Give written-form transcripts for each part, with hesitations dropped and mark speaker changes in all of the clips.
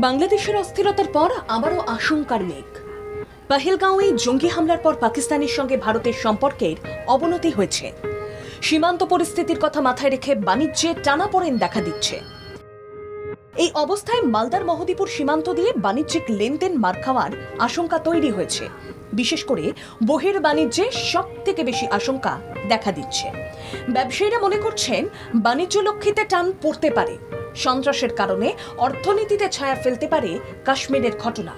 Speaker 1: বাংলাদেশের অস্থিরতার পর আবারও আশঙ্কার মেঘ। পহেলগাঁওয়ে জঙ্গি হামলার পর পাকিস্তানের সঙ্গে ভারতের সম্পর্কের অবনতি হয়েছে। সীমান্ত পরিস্থিতির কথা মাথায় রেখে বাণিজ্যে টানাপোড়েন দেখা দিচ্ছে। এই অবস্থায় মালদার মহদীপুর সীমান্ত দিয়ে বাণিজ্যিক লেনদেন মার খাওয়ার আশঙ্কা তৈরি হয়েছে। বিশেষ করে বহির বাণিজ্যে সব থেকে বেশি আশঙ্কা দেখা দিচ্ছে। ব্যবসায়ীরা মনে করছেন বাণিজ্য লক্ষ্যেতে টান পড়তে পারে। সন্ত্রাসের কারণে অর্থনীতিতে ছায়া ফেলতে পারে কাশ্মীরের ঘটনা।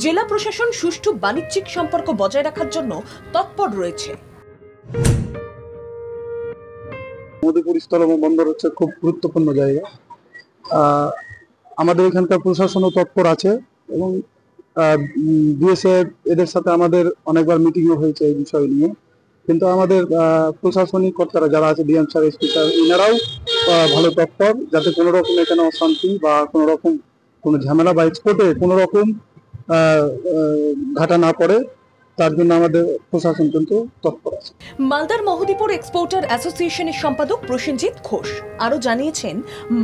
Speaker 1: জেলা প্রশাসন সুষ্ঠু বাণিজ্যিক সম্পর্ক বজায় রাখার জন্য তৎপর রয়েছে।
Speaker 2: মহদীপুর স্থলবন্দর হচ্ছে খুব গুরুত্বপূর্ণ জায়গা। আমাদের এখানকার প্রশাসনও তৎপর আছে এবং বিএসএফ এদের সাথে আমাদের অনেকবার মিটিংও হয়েছে এই বিষয় নিয়ে। কিন্তু আমাদের প্রশাসনিক কর্তারা যারা আছে, ডিএম স্যার, এসপি স্যার, এনারাও ভালো তৎপর, যাতে কোনো রকম এখানে অশান্তি বা কোনো রকম কোনো ঝামেলা বা এক্সপোর্টে কোনো রকম ঘাটা না পড়ে, তার জন্য আমাদের প্রশাসন কিন্তু তৎপর আছে।
Speaker 1: মালদার মহদীপুর এক্সপোর্টার অ্যাসোসিয়েশনের সম্পাদক প্রসেনজিৎ ঘোষ আরও জানিয়েছেন,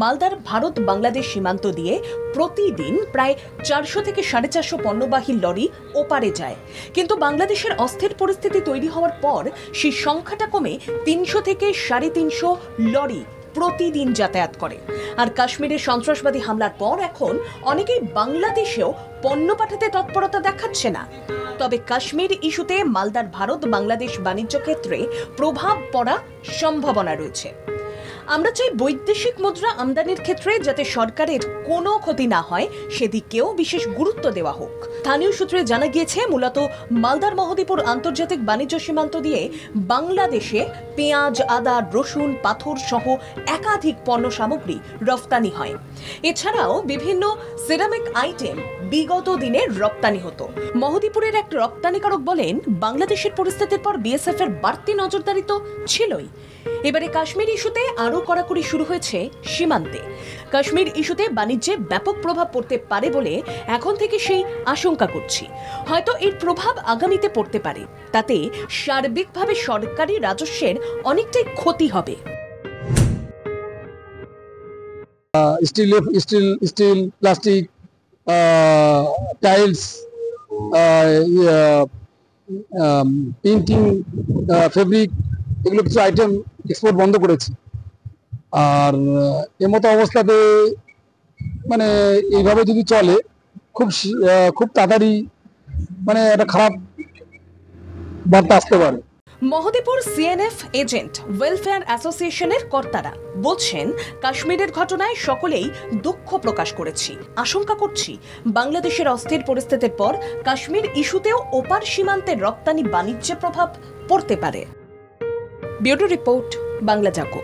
Speaker 1: মালদার ভারত বাংলাদেশ সীমান্ত দিয়ে প্রতিদিন প্রায় 400 থেকে 450 পণ্যবাহী লরি ওপারে যায়। কিন্তু বাংলাদেশের অস্থির পরিস্থিতি তৈরি হওয়ার পর সেই সংখ্যাটা কমে 300 থেকে 350 লরি প্রতিদিন যাতায়াত করে। আর কাশ্মীরের সন্ত্রাসবাদী হামলার পর এখন অনেকেই বাংলাদেশেও পণ্য পাঠাতে তৎপরতা দেখাচ্ছে না। তবে কাশ্মীর ইস্যুতে মালদার ভারত বাংলাদেশ বাণিজ্য ক্ষেত্রে প্রভাব পড়ার সম্ভাবনা রয়েছে। আমরা চাই বৈদেশিক মুদ্রা আমদানির ক্ষেত্রে যাতে সরকারের কোনো ক্ষতি না হয়, সেদিকেও বিশেষ গুরুত্ব দেওয়া হোক। স্থানীয় সূত্রে জানা গিয়েছে, মূলত মালদার মহদীপুর আন্তর্জাতিক বাণিজ্য সীমান্ত দিয়ে বাংলাদেশে পেঁয়াজ, আদা, রসুন, পাথর সহ একাধিক পণ্য সামগ্রী রফতানি হয়। এছাড়াও বিভিন্ন সিরামিক আইটেম বিগত দিনে রপ্তানি হতো। মহদীপুরের এক রপ্তানিকারক বলেন, বাংলাদেশের পরিস্থিতির পর বিএসএফ এর বাড়তি নজরদারি তো ছিলই। এবারে কাশ্মীর ইস্যুতে আরও কড়াকড়ি শুরু হয়েছে সীমান্তে। কাশ্মীর ইস্যুতে বাণিজ্যে ব্যাপক প্রভাব পড়তে পারে বলে এখন থেকে সেই আশঙ্কা করছি। হয়তো এর প্রভাব আগামীতে পড়তে পারে, তাতে সার্বিকভাবে সরকারি রাজস্বের অনেকটাই ক্ষতি হবে।
Speaker 2: Steel, plastic, tiles, painting, fabric, এগুলো কিছু আইটেম এক্সপোর্ট বন্ধ করেছে। আর এমতো অবস্থাতে মানে এইভাবে যদি চলে, খুব তাড়াতাড়ি মানে একটা খারাপ বার্তা আসতে পারে।
Speaker 1: মহদীপুর সিএনএফ এজেন্ট ওয়েলফেয়ার অ্যাসোসিয়েশনের কর্তারা বলছেন, কাশ্মীরের ঘটনায় সকলেই দুঃখ প্রকাশ করেছি। আশঙ্কা করছি বাংলাদেশের অস্থির পরিস্থিতির পর কাশ্মীর ইস্যুতেও ওপার সীমান্তের রপ্তানি বাণিজ্যে প্রভাব পড়তে পারে। ব্যুরো রিপোর্ট, বাংলা জাগো।